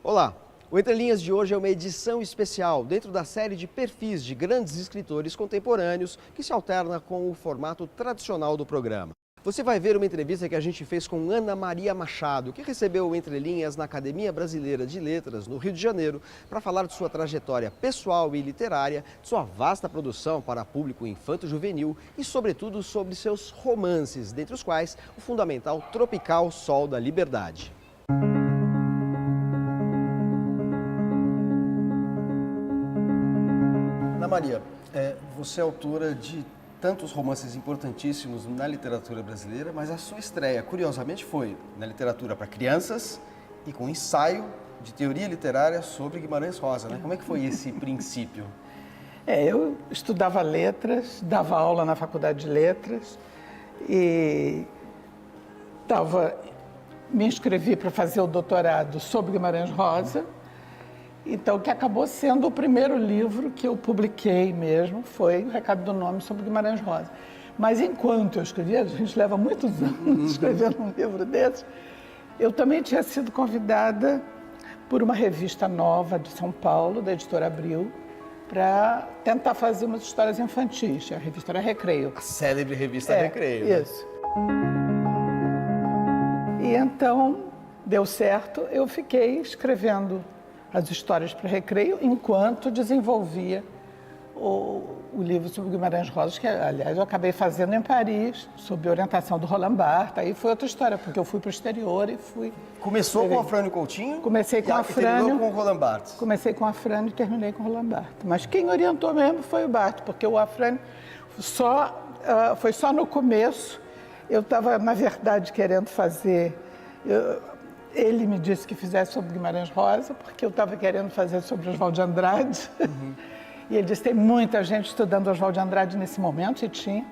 Olá, o Entre Linhas de hoje é uma edição especial dentro da série de perfis de grandes escritores contemporâneos que se alterna com o formato tradicional do programa. Você vai ver uma entrevista que a gente fez com Ana Maria Machado, que recebeu o Entre Linhas na Academia Brasileira de Letras, no Rio de Janeiro, para falar de sua trajetória pessoal e literária, de sua vasta produção para público infanto-juvenil e, sobretudo, sobre seus romances, dentre os quais o fundamental Tropical Sol da Liberdade. Ana Maria, você é autora de tantos romances importantíssimos na literatura brasileira, mas a sua estreia, curiosamente, foi na literatura para crianças e com ensaio de teoria literária sobre Guimarães Rosa, né? Como é que foi esse princípio? Eu estudava letras, dava aula na faculdade de letras e me inscrevi para fazer o doutorado sobre Guimarães Rosa. Então, que acabou sendo o primeiro livro que eu publiquei mesmo, foi O Recado do Nome sobre Guimarães Rosa. Mas enquanto eu escrevia, a gente leva muitos anos escrevendo um livro desses, eu também tinha sido convidada por uma revista nova de São Paulo, da Editora Abril, para tentar fazer umas histórias infantis. A revista era Recreio. A célebre revista Recreio. Isso. E então, deu certo, eu fiquei escrevendo as histórias para Recreio, enquanto desenvolvia o livro sobre Guimarães Rosa, que, aliás, eu acabei fazendo em Paris, sob orientação do Roland Barthes. Aí foi outra história, porque eu fui para o exterior e fui... Começou com a Afrânio Coutinho? Comecei com a Afrânio. Terminou com o Roland Barthes? Comecei com a Afrânio e terminei com o Roland Barthes. Mas quem orientou mesmo foi o Barthes, porque o Afrânio foi só no começo. Eu estava, na verdade, querendo fazer... Ele me disse que fizesse sobre Guimarães Rosa, porque eu estava querendo fazer sobre Oswald de Andrade. Uhum. E ele disse, tem muita gente estudando Oswald de Andrade nesse momento, e tinha.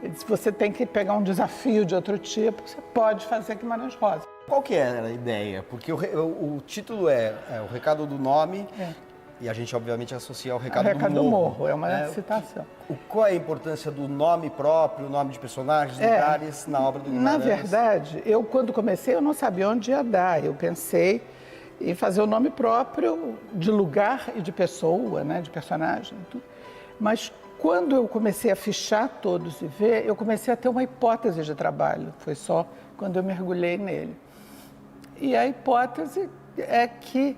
Ele disse, você tem que pegar um desafio de outro tipo, você pode fazer Guimarães Rosa. Qual que era a ideia? Porque o título é O Recado do Nome, e a gente obviamente associa ao Recado do Morro. É uma citação. Qual é a importância do nome próprio, o nome de personagens, lugares na obra do Guimarães? Na verdade, eu quando comecei eu não sabia onde ia dar. Eu pensei em fazer o nome próprio de lugar e de pessoa, né, de personagem. Tudo. Mas quando eu comecei a fichar todos e ver, eu comecei a ter uma hipótese de trabalho. Foi só quando eu mergulhei nele. E a hipótese é que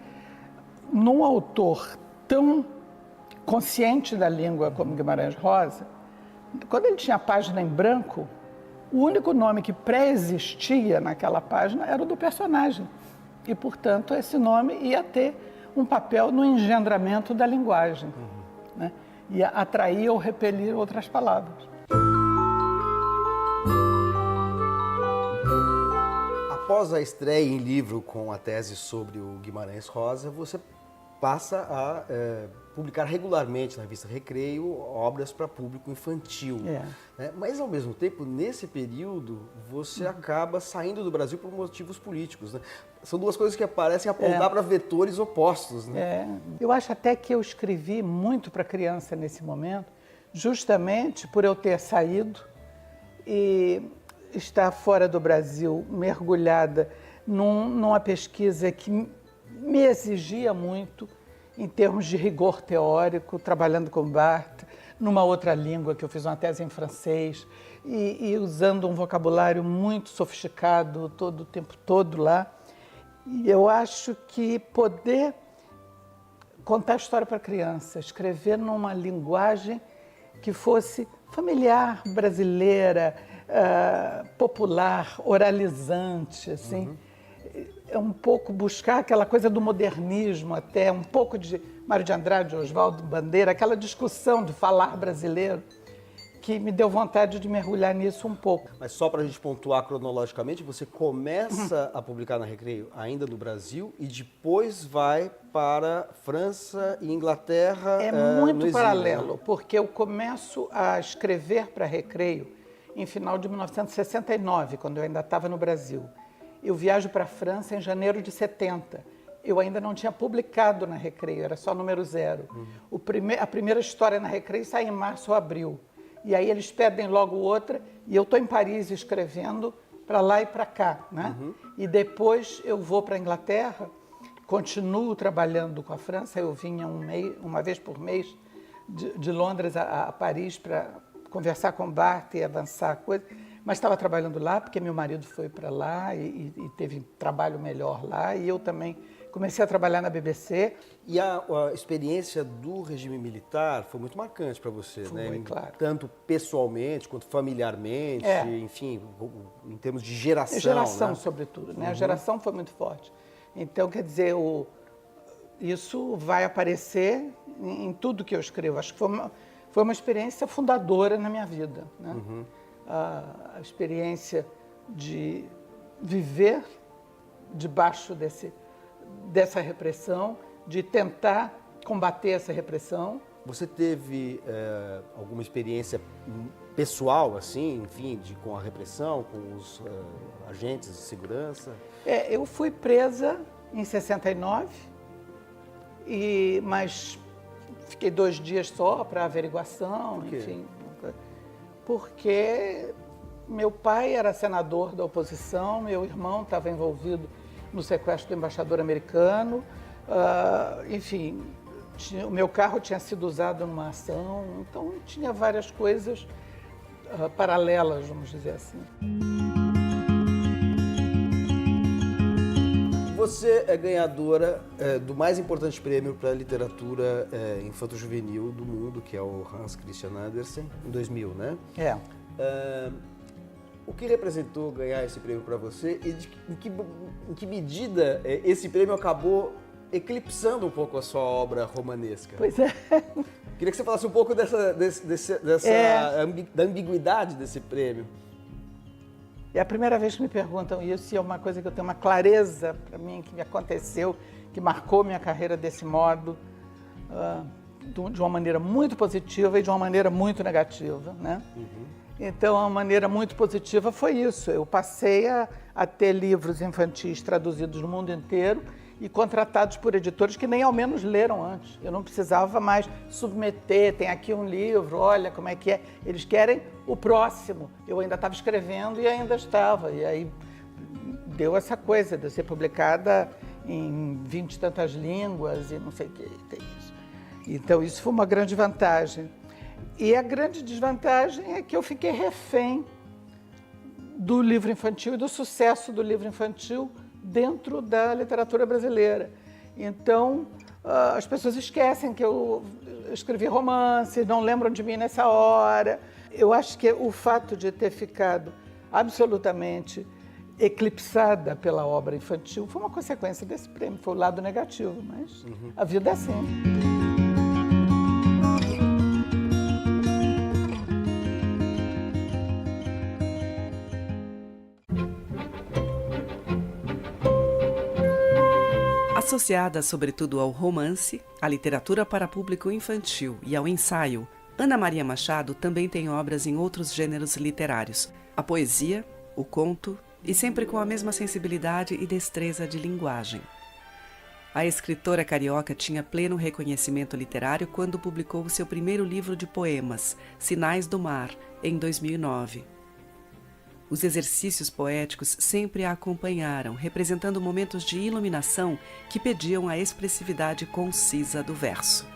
num autor tão consciente da língua como Guimarães Rosa, quando ele tinha a página em branco, o único nome que pré-existia naquela página era o do personagem. E, portanto, esse nome ia ter um papel no engendramento da linguagem, né? Ia atrair ou repelir outras palavras. Após a estreia em livro com a tese sobre o Guimarães Rosa, você passa a publicar regularmente na revista Recreio obras para público infantil. Né? Mas, ao mesmo tempo, nesse período, você acaba saindo do Brasil por motivos políticos. Né? São duas coisas que parecem apontar para vetores opostos. Né? Eu acho até que eu escrevi muito para criança nesse momento, justamente por eu ter saído e estar fora do Brasil, mergulhada numa pesquisa que me exigia muito em termos de rigor teórico, trabalhando com Barthes, numa outra língua, que eu fiz uma tese em francês, e usando um vocabulário muito sofisticado todo o tempo todo lá. E eu acho que poder contar a história para criança, escrever numa linguagem que fosse familiar, brasileira, popular, oralizante, assim. É um pouco buscar aquela coisa do modernismo, até um pouco de Mário de Andrade, Oswaldo Bandeira, aquela discussão de falar brasileiro, que me deu vontade de mergulhar nisso um pouco. Mas só para a gente pontuar cronologicamente, você começa a publicar na Recreio ainda no Brasil e depois vai para França e Inglaterra. É muito paralelo, porque eu começo a escrever para Recreio em final de 1969, quando eu ainda estava no Brasil. Eu viajo para a França em janeiro de 70 eu ainda não tinha publicado na Recreio, era só número 0. A primeira história na Recreio sai em março ou abril. E aí eles pedem logo outra, e eu estou em Paris escrevendo para lá e para cá, né? E depois eu vou para a Inglaterra, continuo trabalhando com a França, eu vinha uma vez por mês de Londres a Paris para conversar com o Barthes e avançar a coisa, mas estava trabalhando lá porque meu marido foi para lá e teve trabalho melhor lá, e eu também comecei a trabalhar na BBC. E a experiência do regime militar foi muito marcante para você, foi, né? Claro. Tanto pessoalmente quanto familiarmente, enfim, em termos de geração. Geração, né? Sobretudo, né? A geração foi muito forte. Então, quer dizer, isso vai aparecer em tudo que eu escrevo. Acho que foi uma experiência fundadora na minha vida, né? A experiência de viver debaixo dessa repressão, de tentar combater essa repressão. Você teve alguma experiência pessoal, assim, enfim, com a repressão, com os agentes de segurança? Eu fui presa em 69, mas fiquei 2 dias só para averiguação, Por quê? Enfim, porque meu pai era senador da oposição, meu irmão estava envolvido no sequestro do embaixador americano, enfim, o meu carro tinha sido usado numa ação, então tinha várias coisas paralelas, vamos dizer assim. Você é ganhadora do mais importante prêmio para literatura infanto-juvenil do mundo, que é o Hans Christian Andersen, em 2000, né? O que representou ganhar esse prêmio para você e em que medida esse prêmio acabou eclipsando um pouco a sua obra romanesca? Pois é. Queria que você falasse um pouco da ambiguidade desse prêmio. É a primeira vez que me perguntam isso, e é uma coisa que eu tenho uma clareza para mim, que me aconteceu, que marcou minha carreira desse modo, de uma maneira muito positiva e de uma maneira muito negativa, né? Então, a maneira muito positiva foi isso. Eu passei a ter livros infantis traduzidos no mundo inteiro e contratados por editores que nem ao menos leram antes. Eu não precisava mais submeter, tem aqui um livro, olha como é que é. Eles querem o próximo. Eu ainda estava escrevendo e ainda estava. E aí deu essa coisa de ser publicada em 20 e tantas línguas e não sei o que tem isso. Então, isso foi uma grande vantagem. E a grande desvantagem é que eu fiquei refém do livro infantil e do sucesso do livro infantil dentro da literatura brasileira. Então, as pessoas esquecem que eu escrevi romance, não lembram de mim nessa hora. Eu acho que o fato de ter ficado absolutamente eclipsada pela obra infantil foi uma consequência desse prêmio, foi o lado negativo, mas a vida é assim. Associada sobretudo ao romance, à literatura para público infantil e ao ensaio, Ana Maria Machado também tem obras em outros gêneros literários, a poesia, o conto e sempre com a mesma sensibilidade e destreza de linguagem. A escritora carioca tinha pleno reconhecimento literário quando publicou seu primeiro livro de poemas, Sinais do Mar, em 2009. Os exercícios poéticos sempre a acompanharam, representando momentos de iluminação que pediam a expressividade concisa do verso.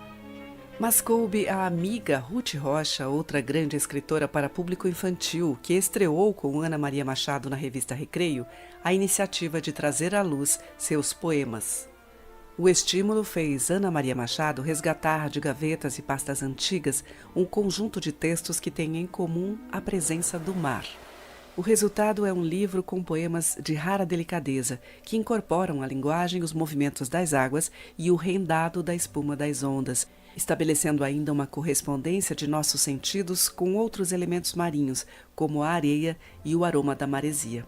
Mas coube à amiga Ruth Rocha, outra grande escritora para público infantil, que estreou com Ana Maria Machado na revista Recreio, a iniciativa de trazer à luz seus poemas. O estímulo fez Ana Maria Machado resgatar de gavetas e pastas antigas um conjunto de textos que têm em comum a presença do mar. O resultado é um livro com poemas de rara delicadeza, que incorporam a linguagem, os movimentos das águas e o rendado da espuma das ondas, estabelecendo ainda uma correspondência de nossos sentidos com outros elementos marinhos, como a areia e o aroma da maresia.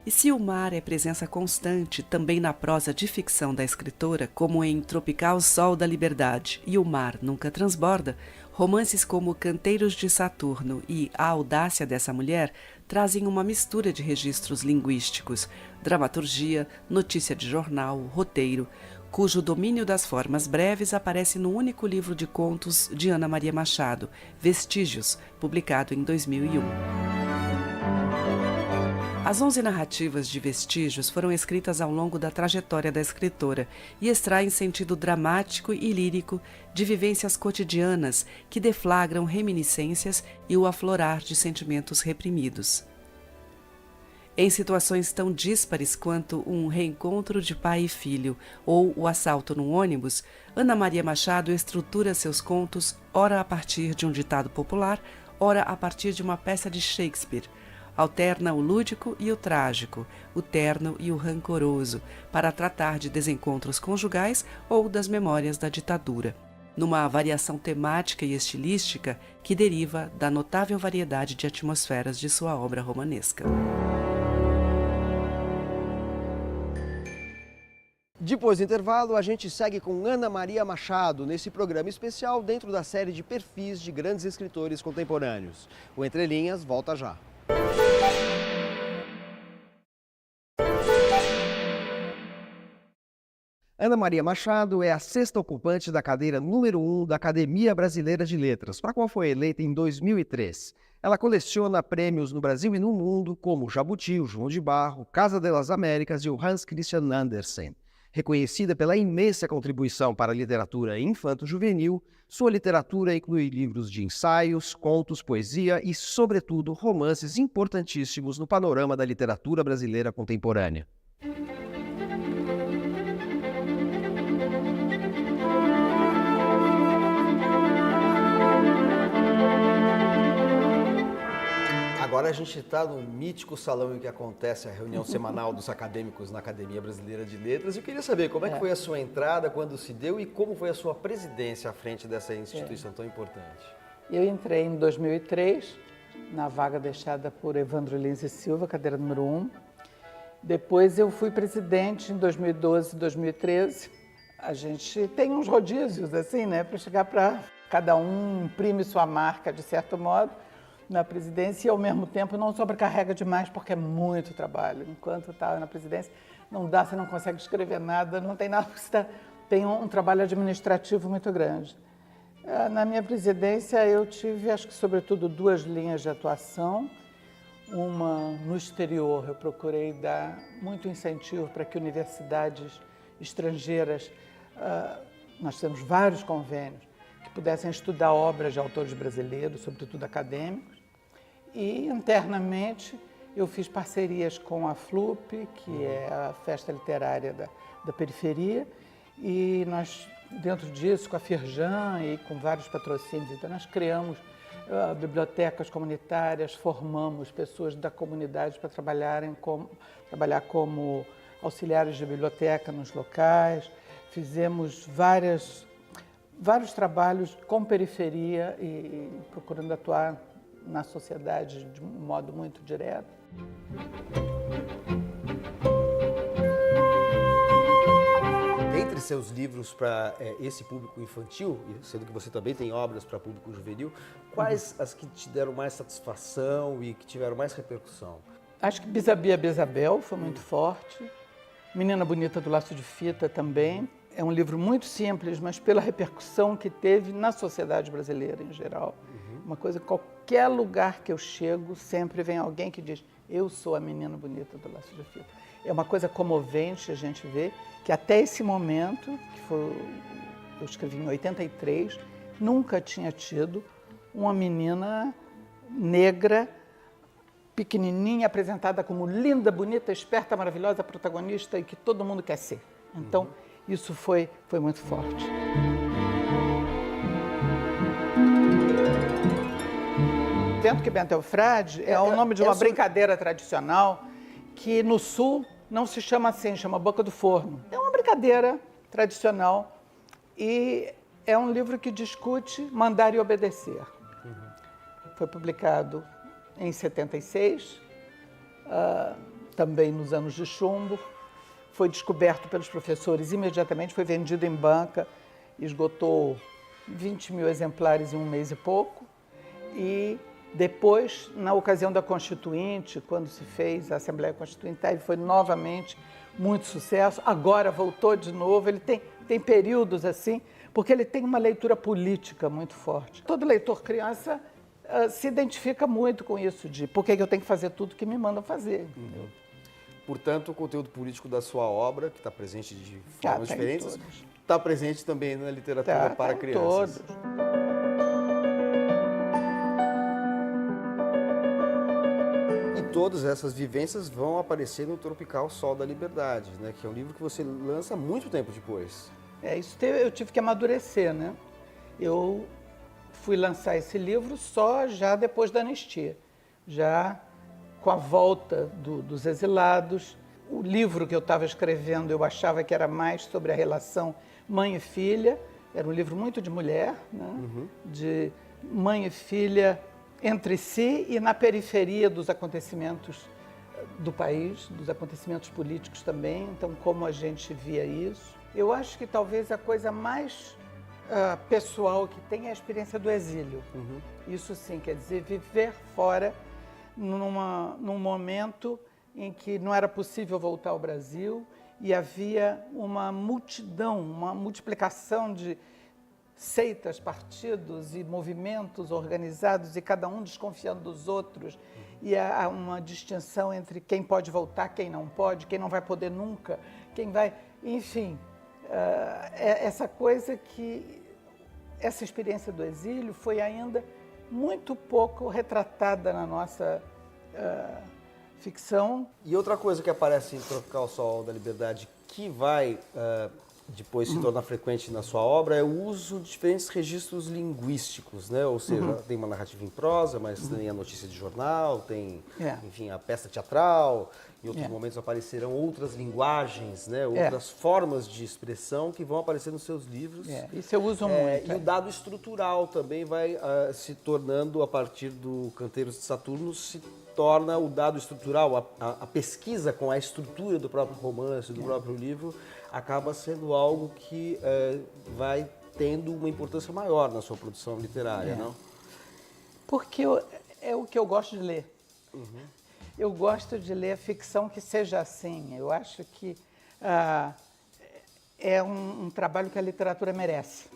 E se o mar é presença constante também na prosa de ficção da escritora, como em Tropical Sol da Liberdade e O Mar Nunca Transborda, romances como Canteiros de Saturno e A Audácia dessa Mulher trazem uma mistura de registros linguísticos, dramaturgia, notícia de jornal, roteiro, cujo domínio das formas breves aparece no único livro de contos de Ana Maria Machado, Vestígios, publicado em 2001. As 11 narrativas de Vestígios foram escritas ao longo da trajetória da escritora e extraem sentido dramático e lírico de vivências cotidianas que deflagram reminiscências e o aflorar de sentimentos reprimidos. Em situações tão díspares quanto um reencontro de pai e filho ou o assalto num ônibus, Ana Maria Machado estrutura seus contos ora a partir de um ditado popular, ora a partir de uma peça de Shakespeare. Alterna o lúdico e o trágico, o terno e o rancoroso, para tratar de desencontros conjugais ou das memórias da ditadura, numa variação temática e estilística que deriva da notável variedade de atmosferas de sua obra romanesca. Depois do intervalo, a gente segue com Ana Maria Machado nesse programa especial dentro da série de perfis de grandes escritores contemporâneos. O Entre Linhas volta já. Ana Maria Machado é a sexta ocupante da cadeira número 1 da Academia Brasileira de Letras, para a qual foi eleita em 2003. Ela coleciona prêmios no Brasil e no mundo, como o Jabuti, o João de Barro, Casa das Américas e o Hans Christian Andersen. Reconhecida pela imensa contribuição para a literatura infanto-juvenil, sua literatura inclui livros de ensaios, contos, poesia e, sobretudo, romances importantíssimos no panorama da literatura brasileira contemporânea. Agora a gente está no mítico salão em que acontece a reunião semanal dos acadêmicos na Academia Brasileira de Letras. Eu queria saber como é que foi a sua entrada, quando se deu e como foi a sua presidência à frente dessa instituição tão importante. Eu entrei em 2003, na vaga deixada por Evandro Lins e Silva, cadeira número 1. Depois eu fui presidente em 2012 e 2013. A gente tem uns rodízios assim, né, para chegar para cada um imprime sua marca de certo modo na presidência e, ao mesmo tempo, não sobrecarrega demais, porque é muito trabalho. Enquanto está na presidência, não dá, você não consegue escrever nada, não tem nada, você tem um trabalho administrativo muito grande. Na minha presidência, eu tive, acho que, sobretudo, 2 linhas de atuação. Uma, no exterior, eu procurei dar muito incentivo para que universidades estrangeiras, nós temos vários convênios, que pudessem estudar obras de autores brasileiros, sobretudo acadêmicos. E, internamente, eu fiz parcerias com a FLUP, que é a Festa Literária da Periferia, e nós, dentro disso, com a Firjan e com vários patrocínios, então nós criamos bibliotecas comunitárias, formamos pessoas da comunidade para trabalhar como auxiliares de biblioteca nos locais, fizemos vários trabalhos com periferia e procurando atuar na sociedade de um modo muito direto. Entre seus livros para esse público infantil, sendo que você também tem obras para público juvenil, quais as que te deram mais satisfação e que tiveram mais repercussão? Acho que Bisabia Besabel foi muito forte. Menina Bonita do Laço de Fita também. É um livro muito simples, mas pela repercussão que teve na sociedade brasileira em geral. Uma coisa, qualquer lugar que eu chego, sempre vem alguém que diz: eu sou a menina bonita do Laço de Fita. É uma coisa comovente a gente ver que até esse momento, eu escrevi em 83, nunca tinha tido uma menina negra, pequenininha, apresentada como linda, bonita, esperta, maravilhosa, protagonista e que todo mundo quer ser. Então, isso foi muito forte. Vento que Benta é o Frade é o nome de uma brincadeira tradicional que no Sul não se chama assim, chama Boca do Forno. É uma brincadeira tradicional e é um livro que discute mandar e obedecer. Foi publicado em 76. também nos anos de chumbo. Foi descoberto pelos professores imediatamente, foi vendido em banca, esgotou 20 mil exemplares em um mês e pouco. E depois, na ocasião da Constituinte, quando se fez a Assembleia Constituinte, ele foi novamente muito sucesso. Agora voltou de novo, ele tem períodos assim, porque ele tem uma leitura política muito forte. Todo leitor criança se identifica muito com isso, de por que eu tenho que fazer tudo que me mandam fazer. Entendeu? Portanto, o conteúdo político da sua obra, que está presente de formas diferentes, está presente também na literatura para crianças. Todos. E todas essas vivências vão aparecer no Tropical Sol da Liberdade, né? Que é um livro que você lança muito tempo depois. Isso eu tive que amadurecer, né? Eu fui lançar esse livro só já depois da anistia, já com a volta dos exilados. O livro que eu estava escrevendo, eu achava que era mais sobre a relação mãe e filha. Era um livro muito de mulher, né? De mãe e filha entre si e na periferia dos acontecimentos do país, dos acontecimentos políticos também. Então, como a gente via isso. Eu acho que talvez a coisa mais pessoal que tem é a experiência do exílio. Isso sim, quer dizer, viver fora num momento em que não era possível voltar ao Brasil e havia uma multidão, uma multiplicação de seitas, partidos e movimentos organizados e cada um desconfiando dos outros. E há uma distinção entre quem pode voltar, quem não pode, quem não vai poder nunca, quem vai... Enfim, essa coisa que... Essa experiência do exílio foi ainda muito pouco retratada na nossa ficção. E outra coisa que aparece em Tropical Sol da Liberdade, que vai depois se tornar frequente na sua obra, é o uso de diferentes registros linguísticos, né? Ou seja, tem uma narrativa em prosa, mas tem a notícia de jornal, tem, enfim, a peça teatral. Em outros momentos aparecerão outras linguagens, né? Outras formas de expressão que vão aparecer nos seus livros. Isso eu uso muito. E o dado estrutural também vai se tornando, a partir do Canteiros de Saturno, se torna o dado estrutural, a pesquisa com a estrutura do próprio romance, do próprio livro, acaba sendo algo que vai tendo uma importância maior na sua produção literária, não? Porque é o que eu gosto de ler. Eu gosto de ler ficção que seja assim. Eu acho que é um trabalho que a literatura merece.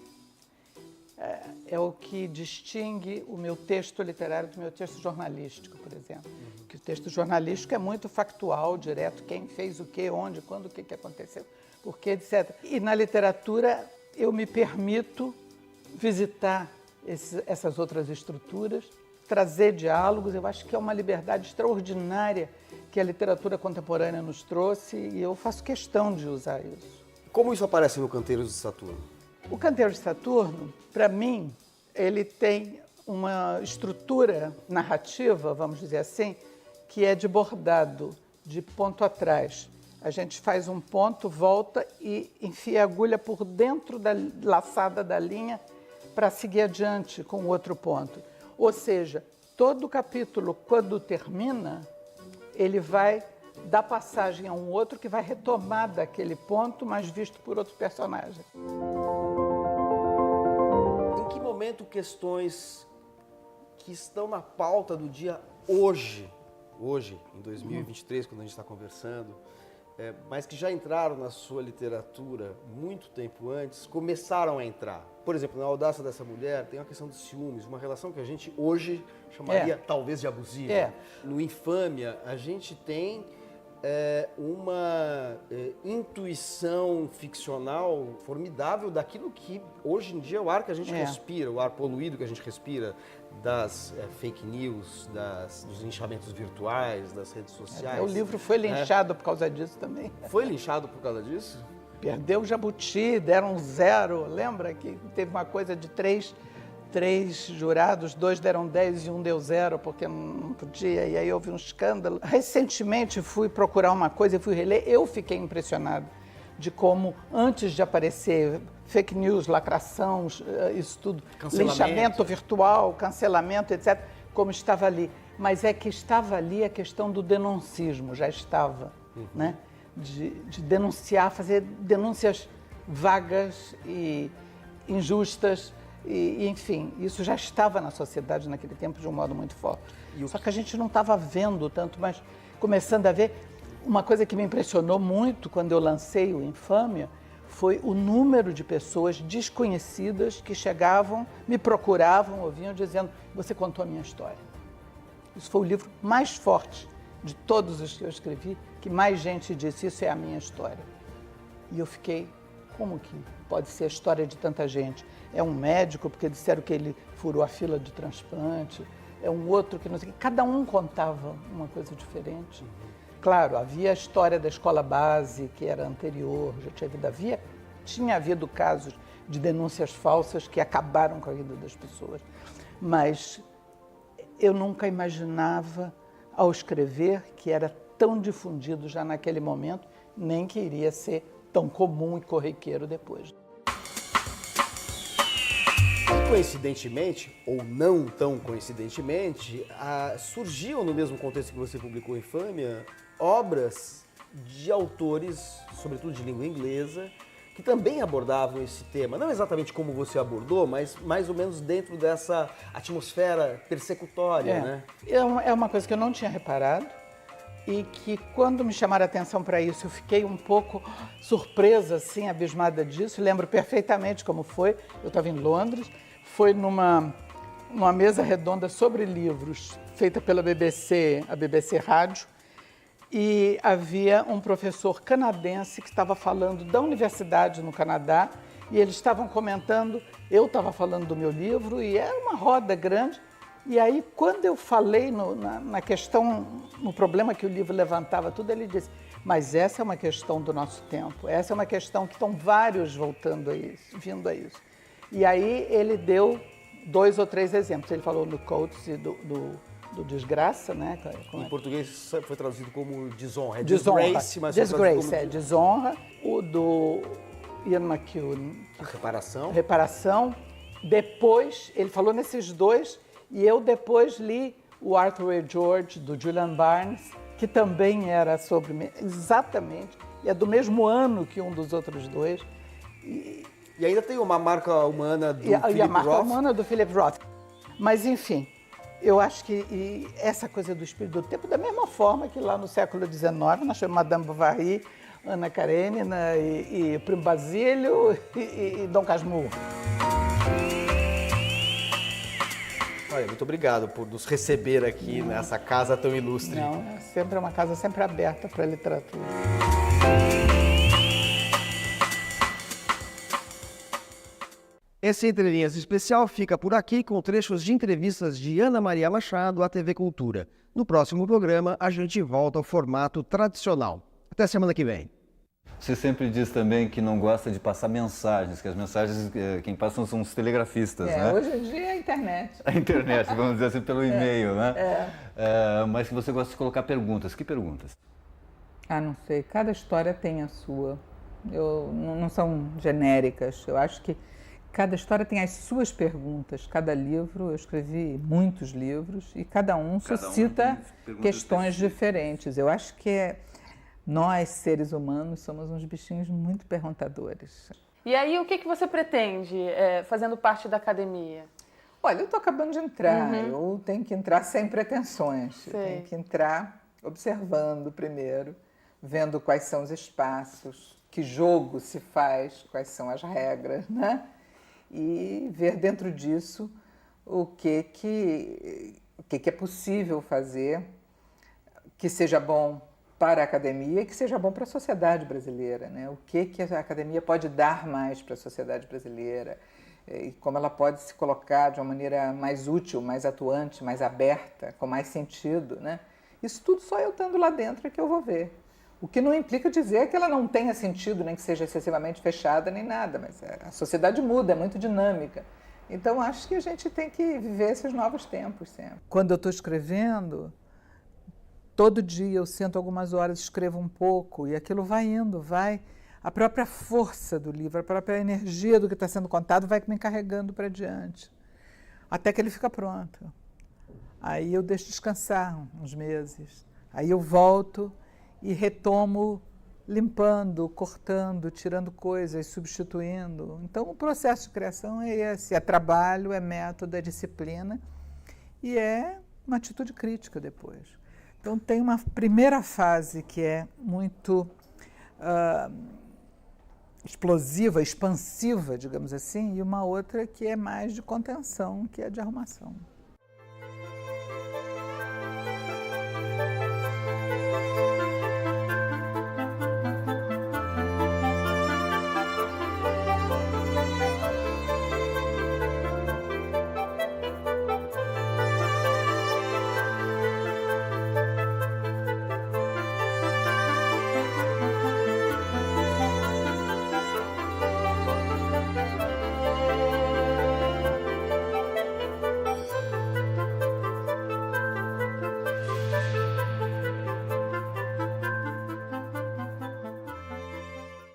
É o que distingue o meu texto literário do meu texto jornalístico, por exemplo. Que o texto jornalístico é muito factual, direto, quem fez o quê, onde, quando, o que aconteceu, por quê, etc. E na literatura eu me permito visitar essas outras estruturas, trazer diálogos. Eu acho que é uma liberdade extraordinária que a literatura contemporânea nos trouxe e eu faço questão de usar isso. Como isso aparece no Canteiros de Saturno? O Canteiro de Saturno, para mim, ele tem uma estrutura narrativa, vamos dizer assim, que é de bordado, de ponto atrás. A gente faz um ponto, volta e enfia a agulha por dentro da laçada da linha para seguir adiante com o outro ponto. Ou seja, todo o capítulo, quando termina, ele vai dar passagem a um outro que vai retomar daquele ponto, mas visto por outro personagem. Em que momento questões que estão na pauta do dia hoje, em 2023, quando a gente está conversando, mas que já entraram na sua literatura muito tempo antes, começaram a entrar? Por exemplo, na Audácia dessa Mulher tem uma questão dos ciúmes, uma relação que a gente hoje chamaria talvez de abusiva. No Infâmia, a gente tem uma intuição ficcional formidável daquilo que hoje em dia é o ar que a gente respira, o ar poluído que a gente respira, das fake news, dos linchamentos virtuais, das redes sociais. O livro foi linchado por causa disso também. Foi linchado por causa disso? Perdeu o Jabuti, deram 0. Lembra que teve uma coisa de três jurados, 2 deram 10 e 1 deu 0, porque não podia, e aí houve um escândalo. Recentemente fui procurar uma coisa e fui reler, eu fiquei impressionado de como, antes de aparecer fake news, lacração, isso tudo, linchamento virtual, cancelamento, etc., como estava ali. mas é que estava ali a questão do denuncismo, já estava, né? De denunciar, fazer denúncias vagas e injustas, e enfim, isso já estava na sociedade naquele tempo de um modo muito forte. Só que a gente não estava vendo tanto, mas começando a ver. Uma coisa que me impressionou muito quando eu lancei o Infâmia foi o número de pessoas desconhecidas que chegavam, me procuravam, ouviam, dizendo: você contou a minha história. Isso foi o livro mais forte de todos os que eu escrevi, que mais gente disse: isso é a minha história. E eu fiquei: como que pode ser a história de tanta gente? É um médico, porque disseram que ele furou a fila de transplante, é um outro que não sei o que. Cada um contava uma coisa diferente. Claro, havia a história da escola base, que era anterior, já tinha havido casos de denúncias falsas que acabaram com a vida das pessoas. Mas eu nunca imaginava, ao escrever, que era tão difundido já naquele momento, nem que iria ser tão comum e corriqueiro depois. Coincidentemente, ou não tão coincidentemente, surgiam no mesmo contexto que você publicou Infâmia, obras de autores, sobretudo de língua inglesa, que também abordavam esse tema, não exatamente como você abordou, mas mais ou menos dentro dessa atmosfera persecutória, né? É uma coisa que eu não tinha reparado e que quando me chamaram a atenção para isso, eu fiquei um pouco surpresa, assim, abismada disso. Lembro perfeitamente como foi. Eu estava em Londres, foi numa mesa redonda sobre livros, feita pela BBC, a BBC Rádio, e havia um professor canadense que estava falando da universidade no Canadá, e eles estavam comentando, eu estava falando do meu livro, e era uma roda grande. E aí, quando eu falei na questão, no problema que o livro levantava, tudo, ele disse: mas essa é uma questão do nosso tempo, essa é uma questão que estão vários voltando a isso, vindo a isso. E aí ele deu 2 ou 3 exemplos. Ele falou no Coates e do Desgraça, né? Em português foi traduzido como desonra. É Disgrace, mas Disgrace, é desonra. O do Ian McEwan. Reparação. Depois, ele falou nesses 2, e eu depois li o Arthur E. George, do Julian Barnes, que também era sobre... Exatamente. E é do mesmo ano que um dos outros 2. E ainda tem uma marca humana do Philip Roth. E a marca humana do Philip Roth. Mas, enfim, eu acho que essa coisa do espírito do tempo, da mesma forma que lá no século XIX, nós chamamos Madame Bovary, Ana Karenina e Primo Basílio e Dom Casmurro. Olha, muito obrigado por nos receber aqui nessa casa tão ilustre. Não, é uma casa sempre aberta para a literatura. Esse Entre Linhas especial fica por aqui com trechos de entrevistas de Ana Maria Machado à TV Cultura. No próximo programa, a gente volta ao formato tradicional. Até semana que vem. Você sempre diz também que não gosta de passar mensagens, que as mensagens, quem passam são os telegrafistas, né? Hoje em dia é a internet. A internet, vamos dizer assim, pelo e-mail, né? Mas que você gosta de colocar perguntas. Que perguntas? Não sei. Cada história tem a sua. Não são genéricas. Eu acho que cada história tem as suas perguntas. Cada livro, eu escrevi muitos livros, e cada um suscita questões diferentes. Eu acho que nós, seres humanos, somos uns bichinhos muito perguntadores. E aí, o que você pretende fazendo parte da academia? Olha, eu estou acabando de entrar. Eu tenho que entrar sem pretensões. Eu tenho que entrar observando primeiro, vendo quais são os espaços, que jogo se faz, quais são as regras, né? E ver dentro disso o que é possível fazer que seja bom para a academia e que seja bom para a sociedade brasileira, né? O que a academia pode dar mais para a sociedade brasileira e como ela pode se colocar de uma maneira mais útil, mais atuante, mais aberta, com mais sentido, né? Isso tudo só eu estando lá dentro é que eu vou ver. O que não implica dizer que ela não tenha sentido, nem que seja excessivamente fechada, nem nada, mas a sociedade muda, é muito dinâmica. Então, acho que a gente tem que viver esses novos tempos sempre. Quando eu estou escrevendo, todo dia eu sento algumas horas, escrevo um pouco, e aquilo vai indo, vai. A própria força do livro, a própria energia do que está sendo contado vai me carregando para diante, até que ele fica pronto. Aí eu deixo descansar uns meses. Aí eu volto e retomo limpando, cortando, tirando coisas, substituindo. Então, o processo de criação é esse, é trabalho, é método, é disciplina e é uma atitude crítica depois. Então, tem uma primeira fase que é muito explosiva, expansiva, digamos assim, e uma outra que é mais de contenção, que é de arrumação.